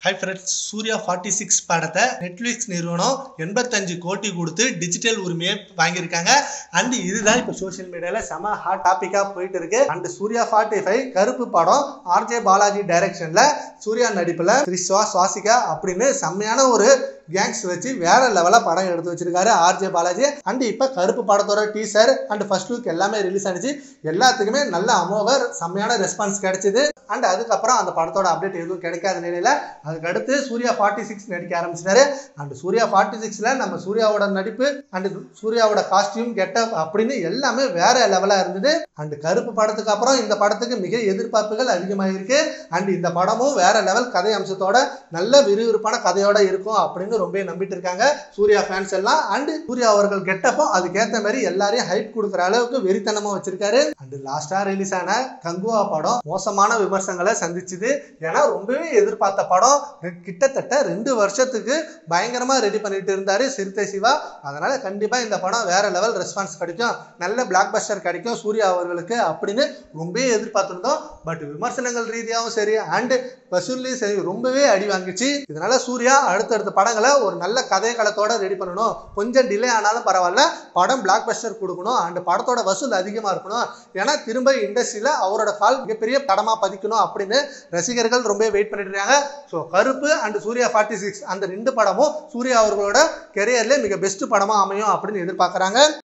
Hi friends, Surya 46 படத்தை Netflix நிறுவனம் 85 கோடி கொடுத்து டிஜிட்டல் உரிமையை வாங்கியிருக்காங்க. அண்ட் இதுதான் இப்போ சோசியல் மீடியால செம ஹாட் டாபிக்கா போயிட்டு இருக்கு. அண்ட் சூர்யா 45 கருப்பு படம் ஆர்ஜே பாலாஜி டைரக்ஷன்ல சூர்யா நடிப்புல த்ரிஷா சுவாசிகா அப்படின்னு செம்மையான ஒரு கேங்ஸ் வச்சு வேற லெவலா படம் எடுத்து வச்சிருக்காரு ஆர்ஜே பாலாஜி. அண்ட் இப்ப கருப்பு படத்தோட டீசர் அண்ட் ஃபர்ஸ்ட் லுக் எல்லாமே ரிலீஸ் ஆனிச்சு. எல்லாத்துக்குமே நல்ல அமோக செம்மையான ரெஸ்பான்ஸ் கிடைச்சது. அண்ட் அதுக்கப்புறம் அந்த படத்தோட அப்டேட் எதுவும் கிடைக்காத நிலையில அதுக்கடுத்து சூர்யா 46 நடிக்க ஆரம்பிச்சிட்டாரு. அண்ட் சூர்யா 46ல நம்ம சூர்யாவோட நடிப்பு அண்ட் சூர்யாவோட காஸ்டியூம் கெட்டப் அப்படின்னு எல்லாமே வேற லெவலா இருந்தது. அண்ட் கருப்பு படத்துக்கு அப்புறம் இந்த படத்துக்கு மிக எதிர்பார்ப்புகள் அதிகமாக இருக்கு. அண்ட் இந்த படமும் வேற லெவல் கதை அம்சத்தோட நல்ல விறுவிறுப்பான கதையோட இருக்கும் அப்படின்னு ரொம்ப நம்பிட்டு இருக்காங்க சூர்யா ஃபேன்ஸ் எல்லாம். அண்ட் சூர்யா அவர்கள் கெட்டப்பும் அதுக்கேற்ற மாதிரி எல்லாரையும் ஹைப் கொடுக்குற அளவுக்கு வெறித்தனமா வச்சிருக்காரு. அண்ட் லாஸ்டா ரிலீஸ் ஆன கங்குவா படம் மோசமான விமர்சனங்களை சந்திச்சுது. ஏன்னா ரொம்பவே எதிர்பார்த்த படம் கிட்டத்தட்ட 2 வருஷத்துக்கு பயங்கரமா ரெடி பண்ணிட்டு இருந்தாரு சிறுத்தை சிவா. அதனால கண்டிப்பா இந்த படம் வேற லெவல் ரெஸ்பான்ஸ் கிடைக்கும், நல்ல பிளாக் பஸ்டர் கிடைக்கும் சூர்யா அவர்களுக்கு அப்படின்னு ரொம்பவே எதிர்பார்த்திருந்தோம். பட் விமர்சனங்கள் ரீதியாகவும் சரி அண்ட் வசூல்லையும் சரி ரொம்பவே அடி வாங்கிச்சு. இதனால சூர்யா அடுத்தடுத்த படங்களை ஒரு நல்ல கதை களத்தோட ரெடி பண்ணணும். கொஞ்சம் டிலே ஆனாலும் பரவாயில்ல, படம் பிளாக் பஸ்டர் கொடுக்கணும் அண்ட் படத்தோட வசூல் அதிகமா இருக்கணும். ஏன்னா திரும்ப இண்டஸ்ட்ரியில அவரோட கால் மிகப்பெரிய படமா பதிக்கணும் அப்படின்னு ரசிகர்கள் ரொம்ப வெயிட் பண்ணிட்டு இருக்காங்க. ஸோ கருப்பு அண்ட் சூர்யா 46 அந்த 2 படமும் சூர்யா அவர்களோட கெரியர்ல மிக பெஸ்ட் படமா அமையும் அப்படின்னு எதிர்பார்க்கறாங்க.